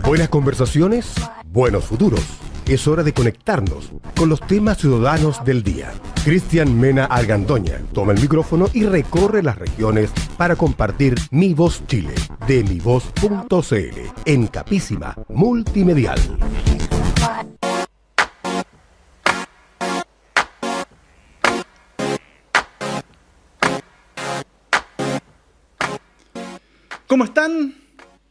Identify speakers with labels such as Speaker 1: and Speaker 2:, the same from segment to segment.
Speaker 1: Buenas conversaciones, buenos futuros. Es hora de conectarnos con los temas ciudadanos del día. Cristian Mena Argandoña toma el micrófono y recorre las regiones para compartir Mi Voz Chile de mivoz.cl en Capísima Multimedial.
Speaker 2: ¿Cómo están?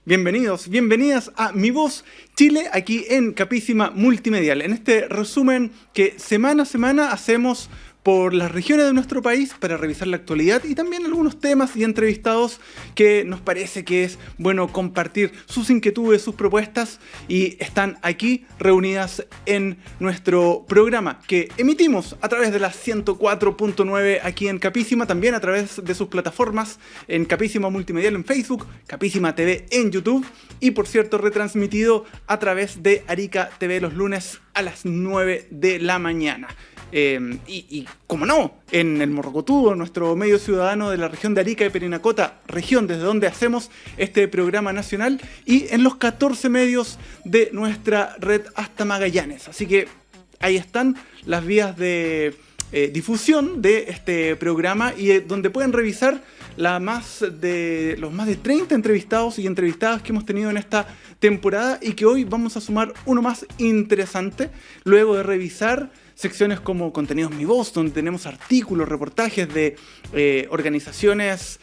Speaker 2: Bienvenidos, bienvenidas a Mi Voz Chile, aquí en Capísima Multimedial, en este resumen que semana a semana hacemos por las regiones de nuestro país para revisar la actualidad y también algunos temas y entrevistados que nos parece que es bueno compartir sus inquietudes, sus propuestas, y están aquí reunidas en nuestro programa que emitimos a través de la 104.9 aquí en Capísima, también a través de sus plataformas en Capísima Multimedial en Facebook, Capísima TV en YouTube y, por cierto, retransmitido a través de Arica TV los lunes a las 9 de la mañana. Y como no, en el Morrocotudo, nuestro medio ciudadano de la región de Arica y Parinacota, región desde donde hacemos este programa nacional, y en los 14 medios de nuestra red hasta Magallanes. Así que ahí están las vías de difusión de este programa y donde pueden revisar los más de 30 entrevistados y entrevistadas que hemos tenido en esta temporada, y que hoy vamos a sumar uno más interesante luego de revisar secciones como Contenidos Mi Voz, donde tenemos artículos, reportajes de organizaciones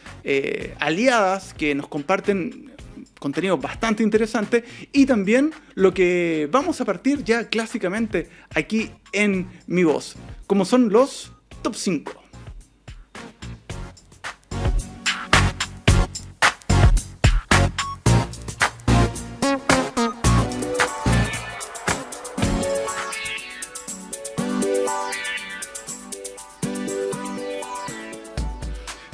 Speaker 2: aliadas que nos comparten contenido bastante interesante, y también lo que vamos a partir ya clásicamente aquí en Mi Voz, como son los Top 5.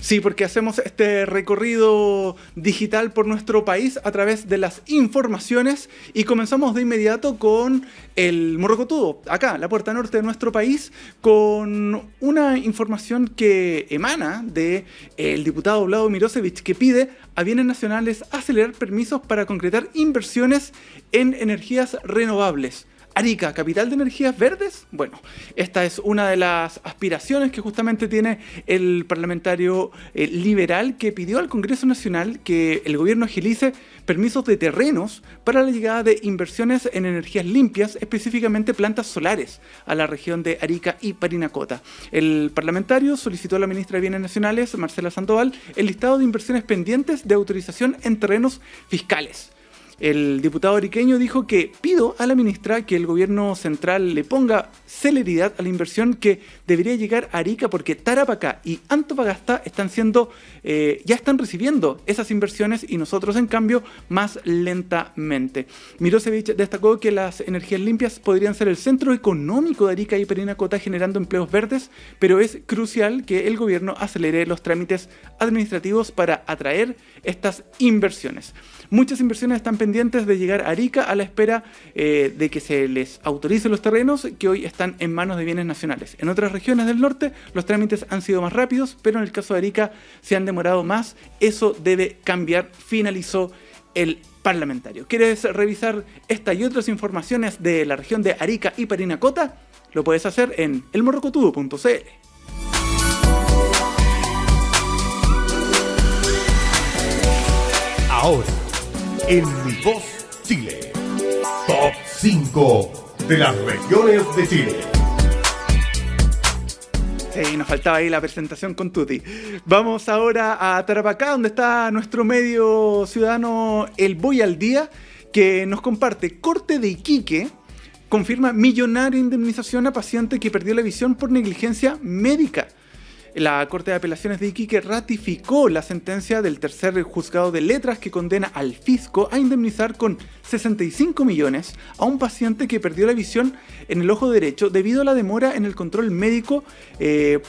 Speaker 2: Sí, porque hacemos este recorrido digital por nuestro país a través de las informaciones, y comenzamos de inmediato con el Morrocotudo, acá, la puerta norte de nuestro país, con una información que emana del diputado Vlado Mirosevic, que pide a bienes nacionales acelerar permisos para concretar inversiones en energías renovables. Arica, capital de energías verdes. Bueno, esta es una de las aspiraciones que justamente tiene el parlamentario liberal, que pidió al Congreso Nacional que el gobierno agilice permisos de terrenos para la llegada de inversiones en energías limpias, específicamente plantas solares, a la región de Arica y Parinacota. El parlamentario solicitó a la ministra de Bienes Nacionales, Marcela Sandoval, el listado de inversiones pendientes de autorización en terrenos fiscales. El diputado ariqueño dijo que pido a la ministra que el gobierno central le ponga celeridad a la inversión que debería llegar a Arica, porque Tarapacá y Antofagasta ya están recibiendo esas inversiones, y nosotros en cambio más lentamente. Mirosevic destacó que las energías limpias podrían ser el centro económico de Arica y Parinacota, generando empleos verdes, pero es crucial que el gobierno acelere los trámites administrativos para atraer estas inversiones. Muchas inversiones están pendientes de llegar a Arica a la espera de que se les autorice los terrenos que hoy están en manos de bienes nacionales. En otras regiones del norte los trámites han sido más rápidos, pero en el caso de Arica se han demorado más. Eso debe cambiar, finalizó el parlamentario. ¿Quieres revisar esta y otras informaciones de la región de Arica y Parinacota? Lo puedes hacer en elmorrocotudo.cl.
Speaker 1: Ahora, en Mi Voz Chile, Top 5 de las regiones de Chile.
Speaker 2: Sí, nos faltaba ahí la presentación con Tuti. Vamos ahora a Tarapacá, donde está nuestro medio ciudadano El Voy al Día, que nos comparte: Corte de Iquique confirma millonaria indemnización a paciente que perdió la visión por negligencia médica. La Corte de Apelaciones de Iquique ratificó la sentencia del tercer juzgado de letras que condena al fisco a indemnizar con 65 millones a un paciente que perdió la visión en el ojo derecho debido a la demora en el control médico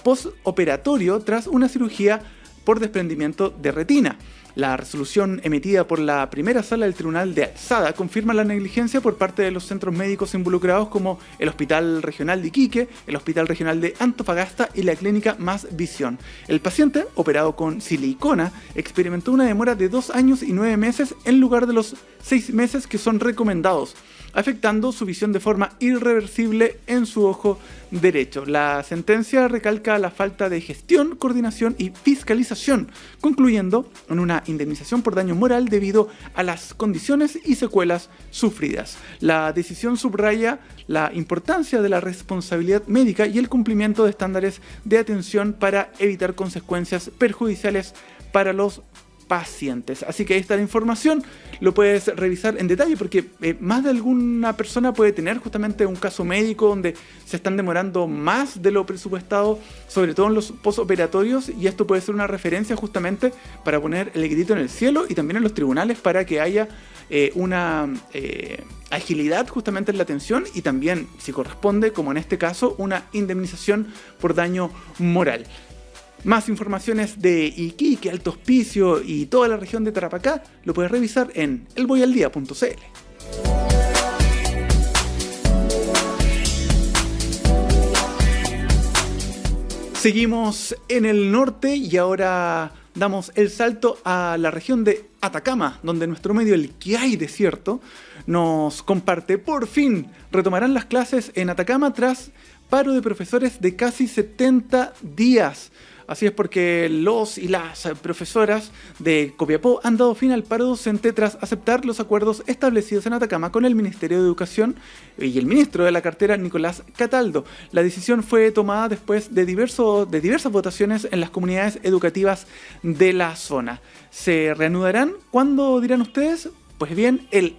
Speaker 2: postoperatorio tras una cirugía por desprendimiento de retina. La resolución emitida por la primera sala del Tribunal de Alzada confirma la negligencia por parte de los centros médicos involucrados como el Hospital Regional de Iquique, el Hospital Regional de Antofagasta y la Clínica Más Visión. El paciente, operado con silicona, experimentó una demora de 2 años y 9 meses en lugar de los 6 meses que son recomendados, afectando su visión de forma irreversible en su ojo derecho. La sentencia recalca la falta de gestión, coordinación y fiscalización, concluyendo en una indemnización por daño moral debido a las condiciones y secuelas sufridas. La decisión subraya la importancia de la responsabilidad médica y el cumplimiento de estándares de atención para evitar consecuencias perjudiciales para los pacientes. Así que ahí está la información, lo puedes revisar en detalle porque más de alguna persona puede tener justamente un caso médico donde se están demorando más de lo presupuestado, sobre todo en los posoperatorios, y esto puede ser una referencia justamente para poner el grito en el cielo y también en los tribunales para que haya una agilidad justamente en la atención y también, si corresponde, como en este caso, una indemnización por daño moral. Más informaciones de Iquique, Alto Hospicio y toda la región de Tarapacá lo puedes revisar en elvoyaldía.cl. Seguimos en el norte y ahora damos el salto a la región de Atacama, donde nuestro medio El Que Hay Desierto nos comparte: por fin retomarán las clases en Atacama tras paro de profesores de casi 70 días. Así es, porque los y las profesoras de Copiapó han dado fin al paro docente tras aceptar los acuerdos establecidos en Atacama con el Ministerio de Educación y el ministro de la cartera, Nicolás Cataldo. La decisión fue tomada después de diversas votaciones en las comunidades educativas de la zona. ¿Se reanudarán? ¿Cuándo dirán ustedes? Pues bien, el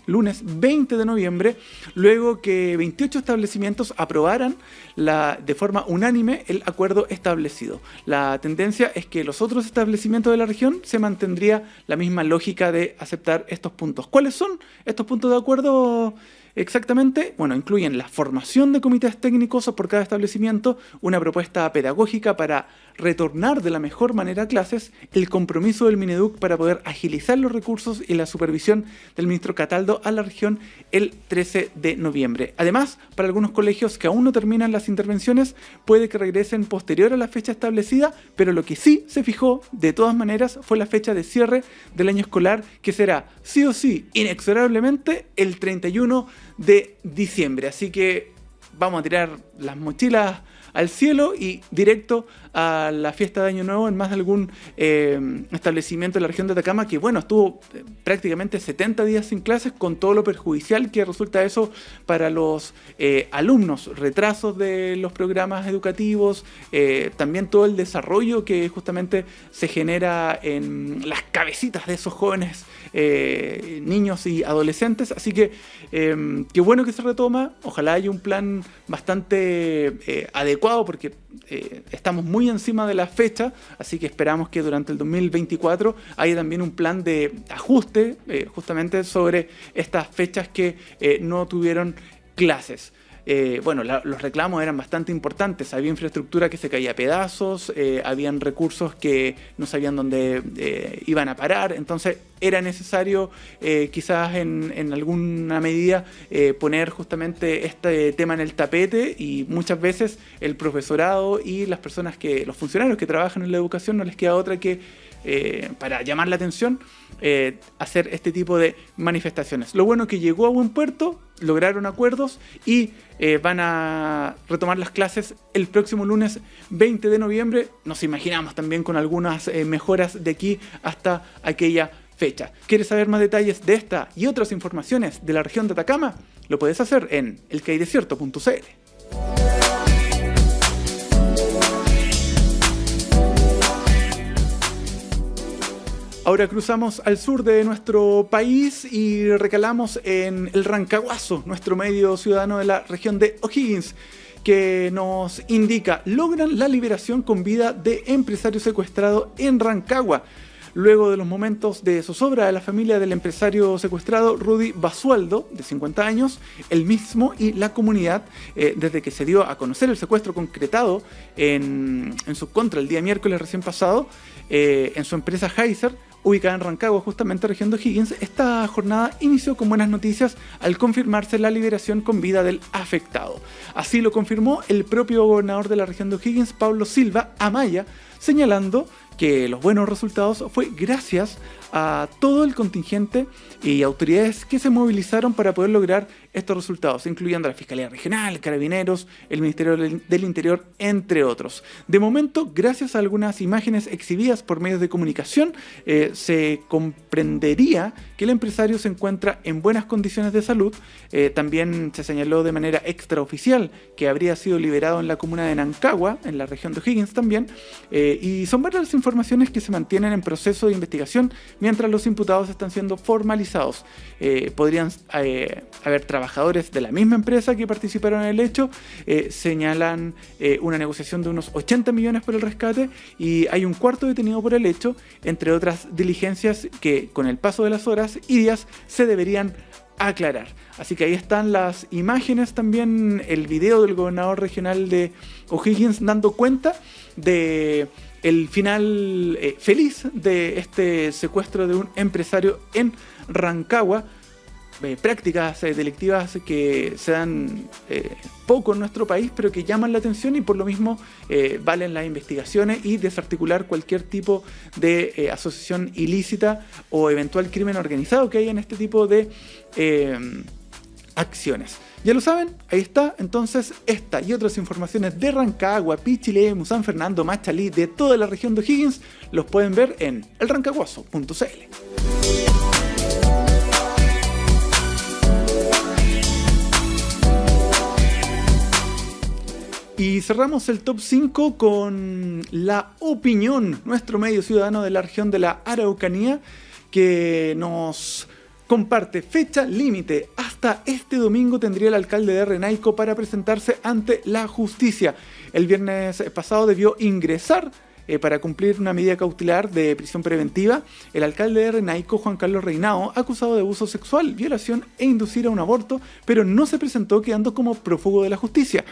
Speaker 2: lunes 20 de noviembre, luego que 28 establecimientos aprobaran de forma unánime el acuerdo establecido. La tendencia es que los otros establecimientos de la región se mantendría la misma lógica de aceptar estos puntos. ¿Cuáles son estos puntos de acuerdo? Exactamente, bueno, incluyen la formación de comités técnicos por cada establecimiento, una propuesta pedagógica para retornar de la mejor manera a clases, el compromiso del Mineduc para poder agilizar los recursos y la supervisión del ministro Cataldo a la región el 13 de noviembre. Además, para algunos colegios que aún no terminan las intervenciones, puede que regresen posterior a la fecha establecida, pero lo que sí se fijó de todas maneras fue la fecha de cierre del año escolar, que será sí o sí, inexorablemente, el 31 de diciembre. Así que vamos a tirar las mochilas al cielo y directo a la fiesta de Año Nuevo en más de algún establecimiento de la región de Atacama, que bueno, estuvo prácticamente 70 días sin clases, con todo lo perjudicial que resulta eso para los alumnos, retrasos de los programas educativos, también todo el desarrollo que justamente se genera en las cabecitas de esos jóvenes niños y adolescentes. Así que qué bueno que se retoma, ojalá haya un plan bastante adecuado, porque estamos muy encima de la fecha, así que esperamos que durante el 2024 haya también un plan de ajuste justamente sobre estas fechas que no tuvieron clases. Los reclamos eran bastante importantes, había infraestructura que se caía a pedazos, habían recursos que no sabían dónde iban a parar, entonces era necesario quizás en alguna medida poner justamente este tema en el tapete, y muchas veces el profesorado y los funcionarios que trabajan en la educación no les queda otra que para llamar la atención, hacer este tipo de manifestaciones. Lo bueno es que llegó a buen puerto, lograron acuerdos y van a retomar las clases el próximo lunes 20 de noviembre. Nos imaginamos también con algunas mejoras de aquí hasta aquella fecha. ¿Quieres saber más detalles de esta y otras informaciones de la región de Atacama? Lo puedes hacer en elquehaydesierto.cl. Ahora cruzamos al sur de nuestro país y recalamos en el Rancagüazo, nuestro medio ciudadano de la región de O'Higgins, que nos indica: logran la liberación con vida de empresario secuestrado en Rancagua. luego de los momentos de zozobra de la familia del empresario secuestrado Rudy Basualdo, de 50 años, el mismo y la comunidad, desde que se dio a conocer el secuestro concretado en su contra el día miércoles recién pasado, en su empresa Heiser, ubicada en Rancagua, justamente región de O'Higgins. Esta jornada inició con buenas noticias al confirmarse la liberación con vida del afectado. Así lo confirmó el propio gobernador de la región de O'Higgins, Pablo Silva Amaya, señalando que los buenos resultados fue gracias a todo el contingente y autoridades que se movilizaron para poder lograr estos resultados, incluyendo la Fiscalía Regional, Carabineros, el Ministerio del Interior, entre otros. De momento, gracias a algunas imágenes exhibidas por medios de comunicación, se comprendería que el empresario se encuentra en buenas condiciones de salud. También se señaló de manera extraoficial que habría sido liberado en la comuna de Nancagua, en la región de O'Higgins también, y son varias las informaciones que se mantienen en proceso de investigación mientras los imputados están siendo formalizados. Podrían haber trabajadores de la misma empresa que participaron en el hecho. Señalan una negociación de unos 80 millones por el rescate, y hay un cuarto detenido por el hecho, entre otras diligencias que con el paso de las horas y días se deberían aclarar. Así que ahí están las imágenes, también el video del gobernador regional de O'Higgins dando cuenta de el final feliz de este secuestro de un empresario en Rancagua. Prácticas delictivas que se dan poco en nuestro país, pero que llaman la atención, y por lo mismo valen las investigaciones y desarticular cualquier tipo de asociación ilícita o eventual crimen organizado que haya en este tipo de acciones. Ya lo saben, ahí está. Entonces, esta y otras informaciones de Rancagua, Pichilemu, San Fernando, Machalí, de toda la región de O'Higgins, los pueden ver en elrancaguazo.cl. Y cerramos el top 5 con La Opinión, nuestro medio ciudadano de la región de la Araucanía, que nos comparte fecha límite. Hasta este domingo tendría el alcalde de Renaico para presentarse ante la justicia. El viernes pasado debió ingresar para cumplir una medida cautelar de prisión preventiva el alcalde de Renaico, Juan Carlos Reinao, acusado de abuso sexual, violación e inducir a un aborto, pero no se presentó, quedando como prófugo de la justicia.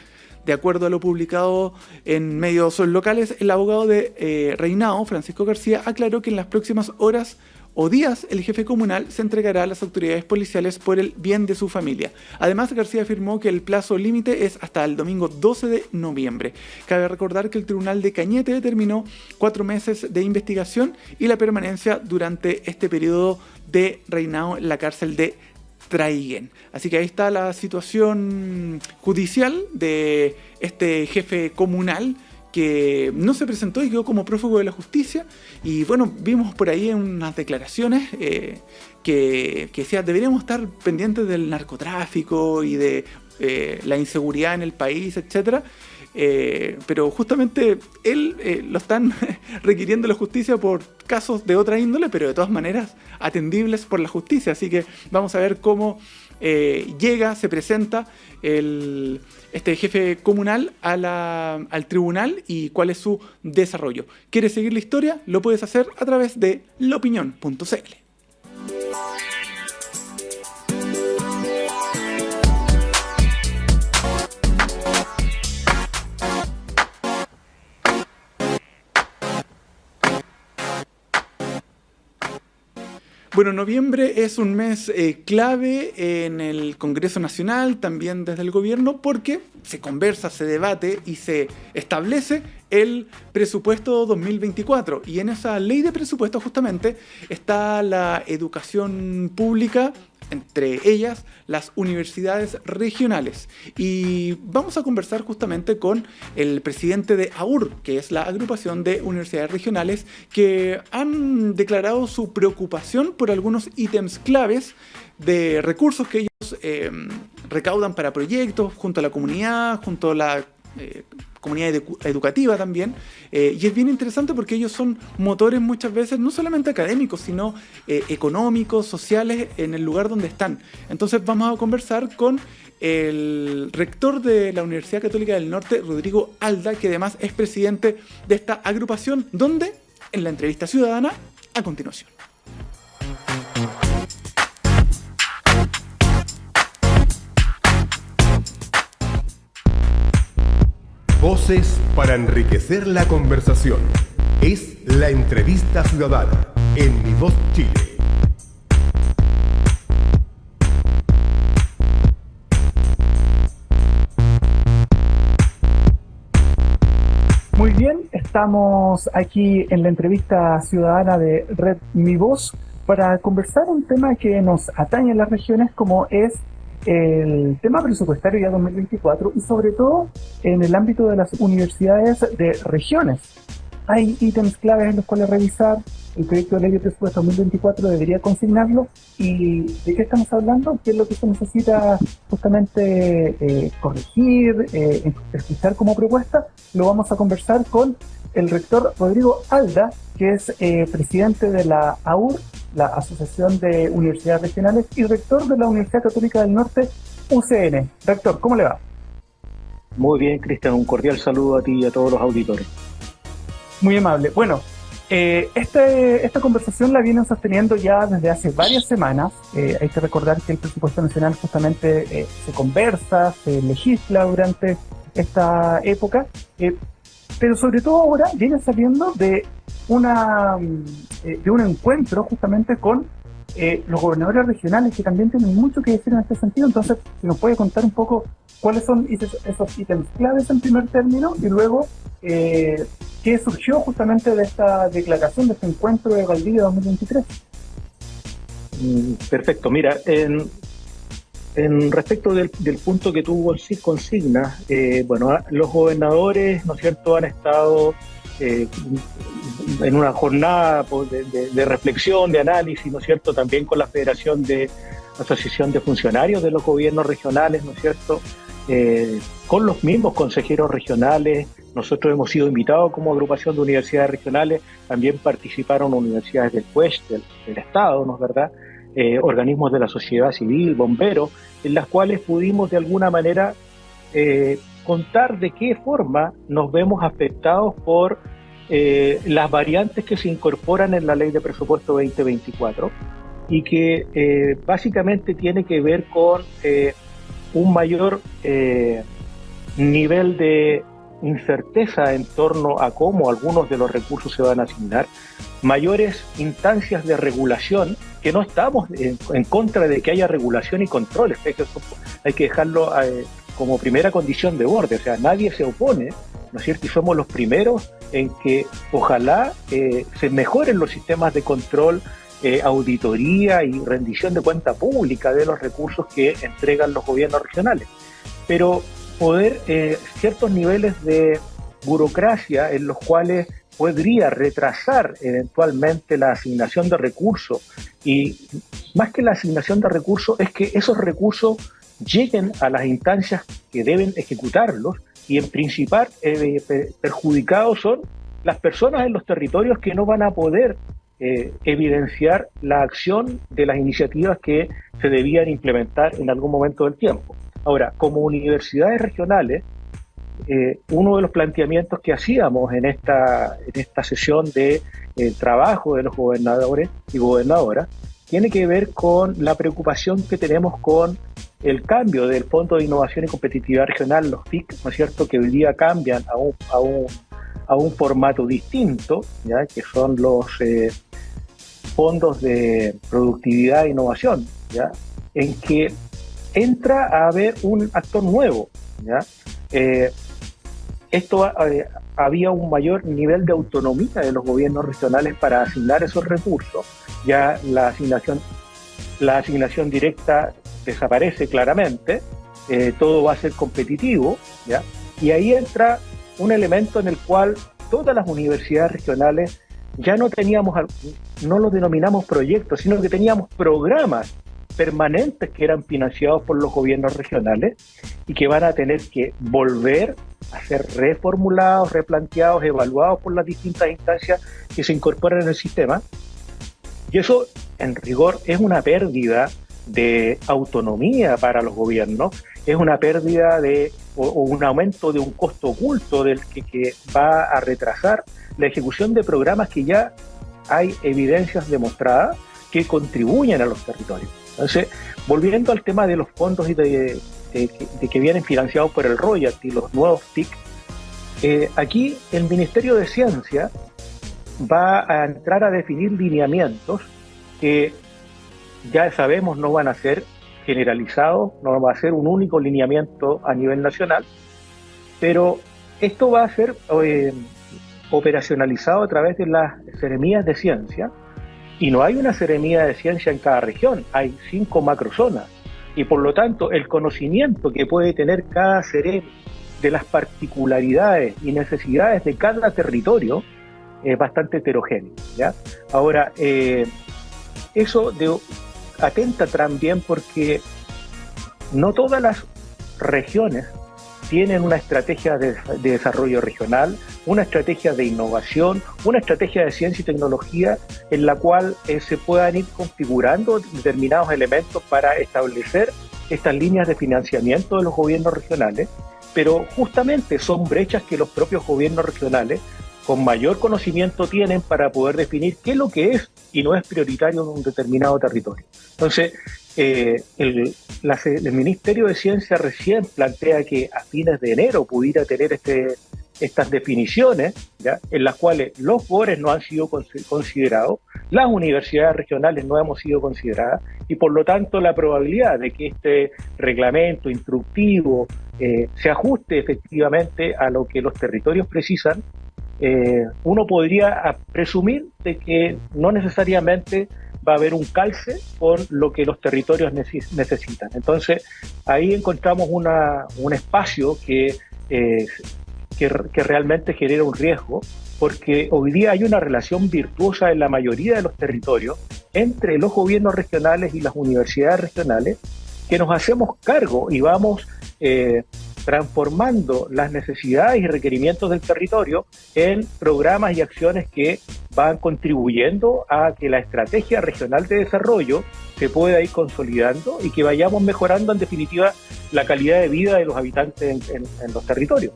Speaker 2: De acuerdo a lo publicado en medios locales, el abogado de Reinao, Francisco García, aclaró que en las próximas horas o días el jefe comunal se entregará a las autoridades policiales por el bien de su familia. Además, García afirmó que el plazo límite es hasta el domingo 12 de noviembre. Cabe recordar que el Tribunal de Cañete determinó 4 meses de investigación y la permanencia durante este periodo de Reinao en la cárcel de Traiguén. Así que ahí está la situación judicial de este jefe comunal que no se presentó y quedó como prófugo de la justicia. Y bueno, vimos por ahí unas declaraciones que decía, deberíamos estar pendientes del narcotráfico y de la inseguridad en el país, etcétera. Pero justamente él lo están requiriendo la justicia por casos de otra índole, pero de todas maneras atendibles por la justicia. Así que vamos a ver cómo se presenta este jefe comunal al tribunal y cuál es su desarrollo. ¿Quieres seguir la historia? Lo puedes hacer a través de laopinion.cl. Bueno, noviembre es un mes clave en el Congreso Nacional, también desde el gobierno, porque se conversa, se debate y se establece el presupuesto 2024. Y en esa ley de presupuesto justamente está la educación pública, entre ellas las universidades regionales. Y vamos a conversar justamente con el presidente de AUR, que es la agrupación de universidades regionales, que han declarado su preocupación por algunos ítems claves de recursos que ellos recaudan para proyectos junto a la comunidad, junto a la comunidad educativa también, y es bien interesante porque ellos son motores muchas veces no solamente académicos, sino económicos, sociales, en el lugar donde están. Entonces vamos a conversar con el rector de la Universidad Católica del Norte, Rodrigo Alda, que además es presidente de esta agrupación, donde en la entrevista ciudadana a continuación.
Speaker 1: Voces para enriquecer la conversación. Es la entrevista ciudadana en Mi Voz Chile.
Speaker 3: Muy bien, estamos aquí en la entrevista ciudadana de Red Mi Voz para conversar un tema que nos atañe a las regiones, como es el tema presupuestario ya 2024 y sobre todo en el ámbito de las universidades de regiones. Hay ítems claves en los cuales revisar. El proyecto de ley de presupuesto 2024 debería consignarlo. ¿Y de qué estamos hablando? ¿Qué es lo que se necesita justamente corregir, escuchar como propuesta? Lo vamos a conversar con el rector Rodrigo Alda, que es presidente de la AUR, la Asociación de Universidades Regionales, y rector de la Universidad Católica del Norte, UCN. Rector, ¿cómo le va?
Speaker 4: Muy bien, Cristian, un cordial saludo a ti y a todos los auditores.
Speaker 3: Muy amable. Bueno, esta conversación la vienen sosteniendo ya desde hace varias semanas. Hay que recordar que el presupuesto nacional justamente se conversa, se legisla durante esta época, pero sobre todo ahora viene saliendo de un encuentro justamente con los gobernadores regionales, que también tienen mucho que decir en este sentido. Entonces, si nos puede contar un poco cuáles son esos ítems claves en primer término y luego qué surgió justamente de esta declaración, de este encuentro de Valdivia 2023.
Speaker 4: Perfecto, mira, en respecto del punto que tú consignas, los gobernadores, ¿no es cierto?, han estado en una jornada de reflexión, de análisis, ¿no es cierto?, también con la Federación de Asociación de Funcionarios de los Gobiernos Regionales, ¿no es cierto?, con los mismos consejeros regionales. Nosotros hemos sido invitados como agrupación de universidades regionales, también participaron universidades del CUESH, del Estado, ¿no es verdad?, organismos de la sociedad civil, bomberos, en las cuales pudimos de alguna manera contar de qué forma nos vemos afectados por las variantes que se incorporan en la Ley de Presupuesto 2024 y que básicamente tiene que ver con un mayor nivel de incerteza en torno a cómo algunos de los recursos se van a asignar, mayores instancias de regulación, que no estamos en contra de que haya regulación y controles, hay que dejarlo como primera condición de borde, o sea, nadie se opone, ¿no es cierto? Y somos los primeros en que ojalá se mejoren los sistemas de control, auditoría y rendición de cuenta pública de los recursos que entregan los gobiernos regionales. Pero poder ciertos niveles de burocracia en los cuales podría retrasar eventualmente la asignación de recursos, y más que la asignación de recursos es que esos recursos lleguen a las instancias que deben ejecutarlos, y en principal perjudicados son las personas en los territorios que no van a poder evidenciar la acción de las iniciativas que se debían implementar en algún momento del tiempo. Ahora, como universidades regionales, uno de los planteamientos que hacíamos en esta sesión de trabajo de los gobernadores y gobernadoras tiene que ver con la preocupación que tenemos con el cambio del Fondo de Innovación y Competitividad Regional, los FIC, ¿no es cierto?, que hoy día cambian a un formato distinto, ¿ya?, que son los fondos de productividad e innovación, ¿ya?, en que entra a haber un actor nuevo, ¿ya? Había un mayor nivel de autonomía de los gobiernos regionales para asignar esos recursos. Ya la asignación directa desaparece claramente, todo va a ser competitivo, ¿ya? Y ahí entra un elemento en el cual todas las universidades regionales ya no los denominamos proyectos, sino que teníamos programas permanentes que eran financiados por los gobiernos regionales y que van a tener que volver a ser reformulados, replanteados, evaluados por las distintas instancias que se incorporan en el sistema. Y eso, en rigor, es una pérdida de autonomía para los gobiernos, es una pérdida o un aumento de un costo oculto del que va a retrasar la ejecución de programas que ya hay evidencias demostradas que contribuyen a los territorios. Entonces, volviendo al tema de los fondos y de que vienen financiados por el royalty, los nuevos TIC, aquí el Ministerio de Ciencia va a entrar a definir lineamientos que ya sabemos no van a ser generalizados, no va a ser un único lineamiento a nivel nacional, pero esto va a ser operacionalizado a través de las seremías de ciencia, y no hay una seremía de ciencia en cada región, hay 5 macrozonas, y por lo tanto el conocimiento que puede tener cada seremia de las particularidades y necesidades de cada territorio es bastante heterogéneo, ¿ya? Ahora, eso atenta también porque no todas las regiones tienen una estrategia de desarrollo regional, una estrategia de innovación, una estrategia de ciencia y tecnología en la cual se puedan ir configurando determinados elementos para establecer estas líneas de financiamiento de los gobiernos regionales, pero justamente son brechas que los propios gobiernos regionales con mayor conocimiento tienen para poder definir qué es lo que es y no es prioritario en un determinado territorio. Entonces, el Ministerio de Ciencia recién plantea que a fines de enero pudiera tener estas definiciones, ¿ya?, en las cuales los FORES no han sido considerados, las universidades regionales no hemos sido consideradas, y por lo tanto la probabilidad de que este reglamento instructivo se ajuste efectivamente a lo que los territorios precisan, uno podría presumir de que no necesariamente va a haber un calce con lo que los territorios necesitan. Entonces, ahí encontramos un espacio que realmente genera un riesgo, porque hoy día hay una relación virtuosa en la mayoría de los territorios entre los gobiernos regionales y las universidades regionales, que nos hacemos cargo y vamos transformando las necesidades y requerimientos del territorio en programas y acciones que van contribuyendo a que la estrategia regional de desarrollo se pueda ir consolidando y que vayamos mejorando en definitiva la calidad de vida de los habitantes en los territorios.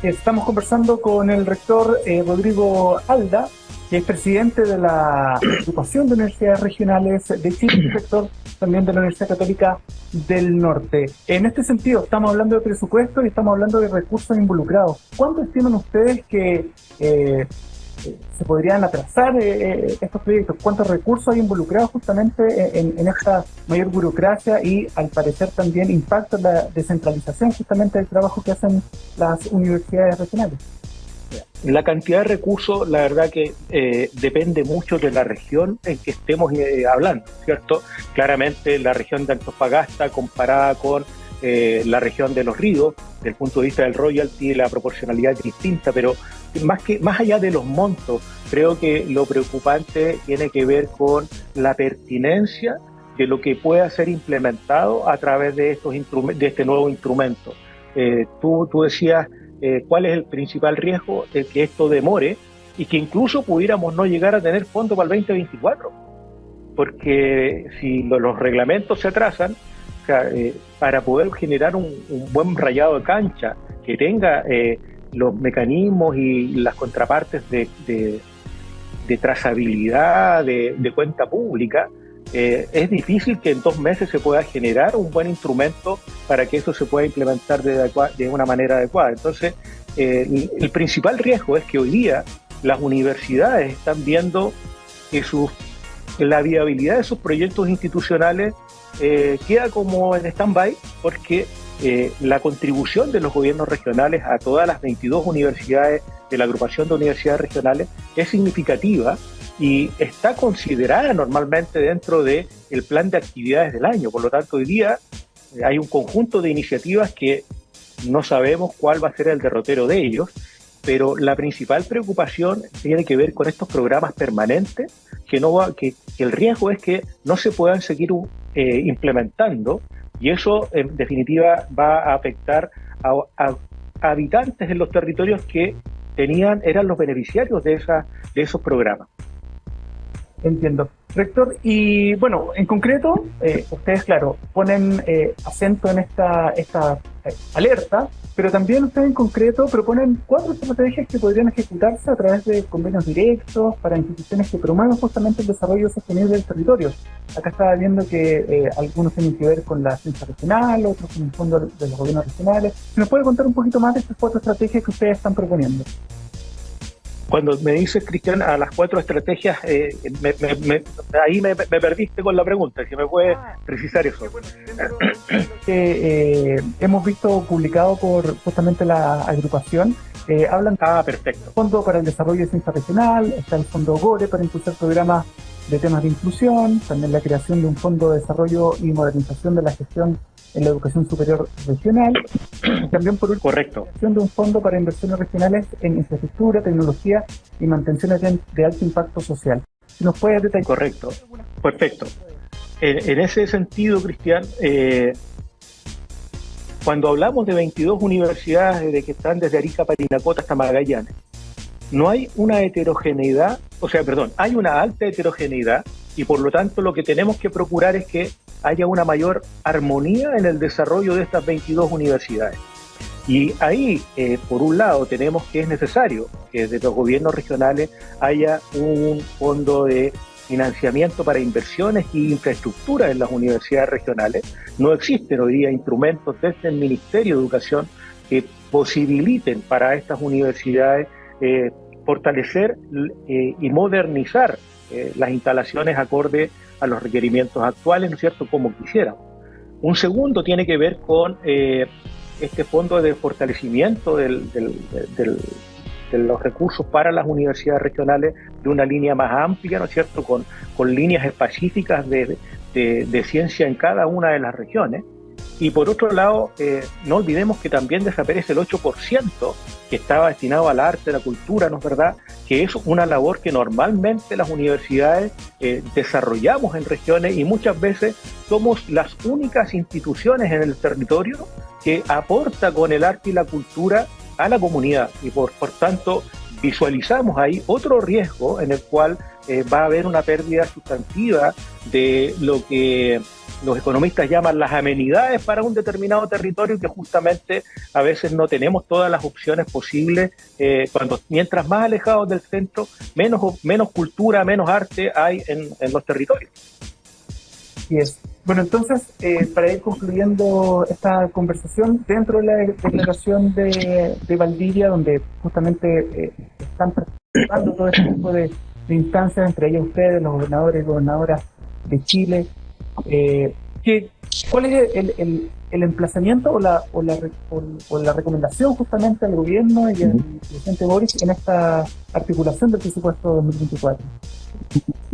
Speaker 3: Estamos conversando con el rector Rodrigo Alda, que es presidente de la Agrupación de Universidades Regionales de Chile, rector también de la Universidad Católica del Norte. En este sentido, estamos hablando de presupuesto y estamos hablando de recursos involucrados. ¿Cuánto estiman ustedes que se podrían atrasar estos proyectos? ¿Cuántos recursos hay involucrados justamente en esta mayor burocracia y, al parecer, también impacta la descentralización justamente del trabajo que hacen las universidades regionales?
Speaker 4: La cantidad de recursos, la verdad que depende mucho de la región en que estemos hablando, ¿cierto? Claramente la región de Antofagasta comparada con la región de Los Ríos, desde el punto de vista del royalty, la proporcionalidad es distinta, pero más allá de los montos, creo que lo preocupante tiene que ver con la pertinencia de lo que pueda ser implementado a través de de este nuevo instrumento. Tú decías, ¿cuál es el principal riesgo? De que esto demore y que incluso pudiéramos no llegar a tener fondo para el 2024, porque si los reglamentos se atrasan, o sea, para poder generar un buen rayado de cancha que tenga los mecanismos y las contrapartes de trazabilidad, de cuenta pública, es difícil que en 2 meses se pueda generar un buen instrumento para que eso se pueda implementar de una manera adecuada. Entonces, el principal riesgo es que hoy día las universidades están viendo que la viabilidad de sus proyectos institucionales queda como en stand-by, porque la contribución de los gobiernos regionales a todas las 22 universidades de la agrupación de universidades regionales es significativa y está considerada normalmente dentro del plan de actividades del año. Por lo tanto, hoy día hay un conjunto de iniciativas que no sabemos cuál va a ser el derrotero de ellos, pero la principal preocupación tiene que ver con estos programas permanentes, que el riesgo es que no se puedan seguir implementando, y eso en definitiva va a afectar a habitantes en los territorios que eran los beneficiarios de esos programas.
Speaker 3: Entiendo. Rector, y bueno, en concreto, ustedes, claro, ponen acento en esta alerta, pero también ustedes en concreto proponen 4 estrategias que podrían ejecutarse a través de convenios directos para instituciones que promuevan justamente el desarrollo sostenible del territorio. Acá estaba viendo que algunos tienen que ver con la ciencia regional, otros con el fondo de los gobiernos regionales. ¿Se nos puede contar un poquito más de estas 4 estrategias que ustedes están proponiendo?
Speaker 4: Cuando me dices, Cristian, a las 4 estrategias, ahí me perdiste con la pregunta, si me puedes precisar eso.
Speaker 3: Hemos visto publicado por justamente la agrupación, hablan
Speaker 4: perfecto.
Speaker 3: del Fondo para el Desarrollo de Ciencia Regional, está el Fondo GORE para impulsar programas de temas de inclusión, también la creación de un Fondo de Desarrollo y Modernización de la Gestión en la Educación Superior Regional, también por último,
Speaker 4: correcto,
Speaker 3: la creación de un fondo para inversiones regionales en infraestructura, tecnología y mantenciones de alto impacto social. Si nos puedes detallar.
Speaker 4: Correcto, perfecto. En ese sentido, Cristian, cuando hablamos de 22 universidades de que están desde Arica, Parinacota hasta Magallanes, no hay una heterogeneidad, hay una alta heterogeneidad, y por lo tanto lo que tenemos que procurar es que haya una mayor armonía en el desarrollo de estas 22 universidades. Y ahí, por un lado, tenemos que es necesario que desde los gobiernos regionales haya un fondo de financiamiento para inversiones y infraestructura en las universidades regionales. No existen hoy día instrumentos desde el Ministerio de Educación que posibiliten para estas universidades fortalecer y modernizar las instalaciones acorde a los requerimientos actuales, ¿no es cierto?, como quisiéramos. Un segundo tiene que ver con este fondo de fortalecimiento de los recursos para las universidades regionales de una línea más amplia, ¿no es cierto?, con líneas específicas de ciencia en cada una de las regiones. Y por otro lado, no olvidemos que también desaparece el 8% que estaba destinado al arte, a la cultura, ¿no es verdad?, que es una labor que normalmente las universidades desarrollamos en regiones, y muchas veces somos las únicas instituciones en el territorio que aporta con el arte y la cultura a la comunidad, y por tanto visualizamos ahí otro riesgo en el cual va a haber una pérdida sustantiva de lo que los economistas llaman las amenidades para un determinado territorio, que justamente a veces no tenemos todas las opciones posibles. Mientras más alejados del centro, menos cultura, menos arte hay en los territorios.
Speaker 3: Yes. Bueno, entonces, para ir concluyendo esta conversación, dentro de la declaración de Valdivia, donde justamente están participando todo este tipo de instancias, entre ellas ustedes, los gobernadores y gobernadoras de Chile, ¿cuál es el emplazamiento o la recomendación justamente al gobierno y al presidente Boric en esta articulación del presupuesto 2024?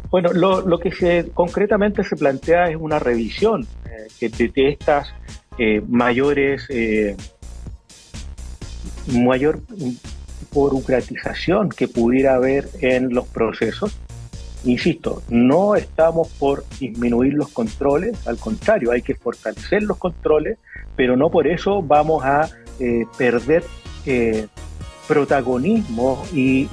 Speaker 4: Bueno, lo que concretamente se plantea es una revisión de estas mayor burocratización que pudiera haber en los procesos. Insisto, no estamos por disminuir los controles, al contrario, hay que fortalecer los controles, pero no por eso vamos a perder protagonismo y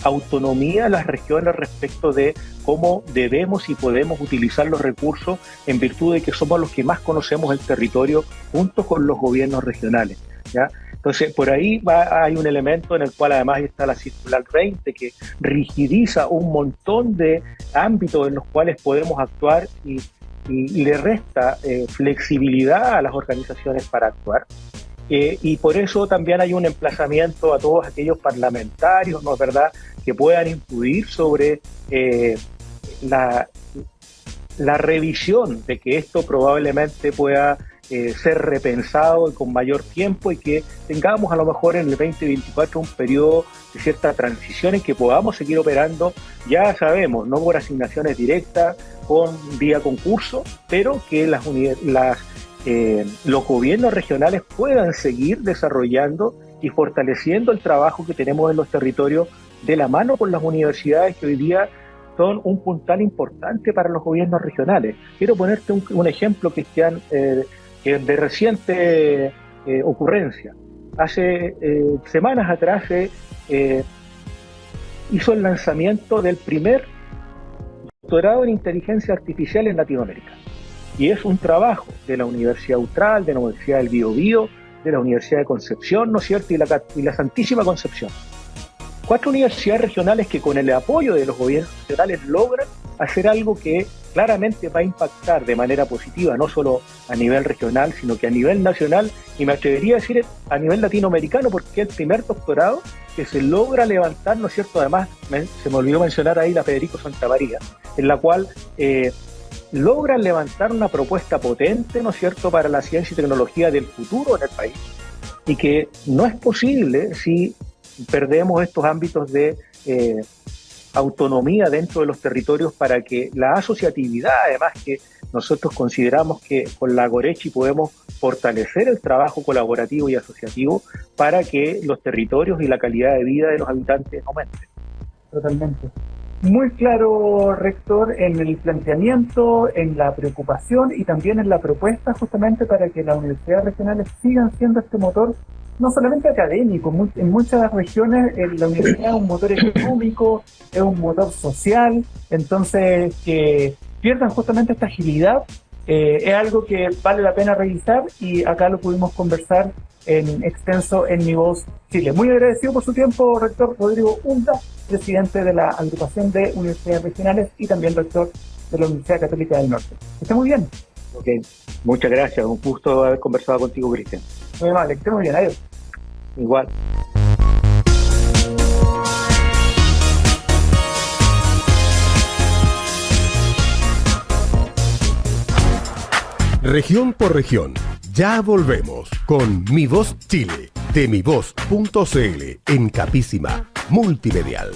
Speaker 4: autonomía a las regiones respecto de cómo debemos y podemos utilizar los recursos, en virtud de que somos los que más conocemos el territorio junto con los gobiernos regionales, ¿ya? Entonces, por ahí hay un elemento en el cual además está la Circular 20, que rigidiza un montón de ámbitos en los cuales podemos actuar y le resta flexibilidad a las organizaciones para actuar. Y por eso también hay un emplazamiento a todos aquellos parlamentarios, ¿no es verdad?, que puedan influir sobre la revisión de que esto probablemente pueda ser repensado y con mayor tiempo, y que tengamos a lo mejor en el 2024 un periodo de cierta transición en que podamos seguir operando, ya sabemos, no por asignaciones directas, vía concurso, pero que los gobiernos regionales puedan seguir desarrollando y fortaleciendo el trabajo que tenemos en los territorios de la mano con las universidades, que hoy día son un puntal importante para los gobiernos regionales. Quiero ponerte un ejemplo, Cristian, que es de reciente ocurrencia. Hace semanas atrás se hizo el lanzamiento del primer doctorado en inteligencia artificial en Latinoamérica. Y es un trabajo de la Universidad Austral, de la Universidad del Biobío, de la Universidad de Concepción, ¿no es cierto?, y la Santísima Concepción. 4 universidades regionales que con el apoyo de los gobiernos nacionales logran hacer algo que claramente va a impactar de manera positiva, no solo a nivel regional, sino que a nivel nacional, y me atrevería a decir a nivel latinoamericano, porque es el primer doctorado que se logra levantar, ¿no es cierto? Además, se me olvidó mencionar ahí la Federico Santamaría, en la cual logran levantar una propuesta potente, ¿no es cierto?, para la ciencia y tecnología del futuro en el país, y que no es posible si perdemos estos ámbitos de autonomía dentro de los territorios, para que la asociatividad, además, que nosotros consideramos que con la Gorechi podemos fortalecer el trabajo colaborativo y asociativo para que los territorios y la calidad de vida de los habitantes aumenten.
Speaker 3: Totalmente. Muy claro, rector, en el planteamiento, en la preocupación y también en la propuesta justamente para que las universidades regionales sigan siendo este motor, no solamente académico. En muchas regiones la universidad es un motor económico, es un motor social, entonces que pierdan justamente esta agilidad es algo que vale la pena revisar, y acá lo pudimos conversar en extenso en Mi Voz Chile. Muy agradecido por su tiempo, rector Rodrigo Hunda, presidente de la Agrupación de Universidades Regionales y también rector de la Universidad Católica del Norte. Que esté muy bien.
Speaker 4: Ok, muchas gracias, un gusto haber conversado contigo, Cristian.
Speaker 3: Muy amable, que esté muy bien, adiós.
Speaker 4: Igual.
Speaker 1: Región por región, ya volvemos con Mi Voz Chile, de mivoz.cl, en Capísima Multimedial.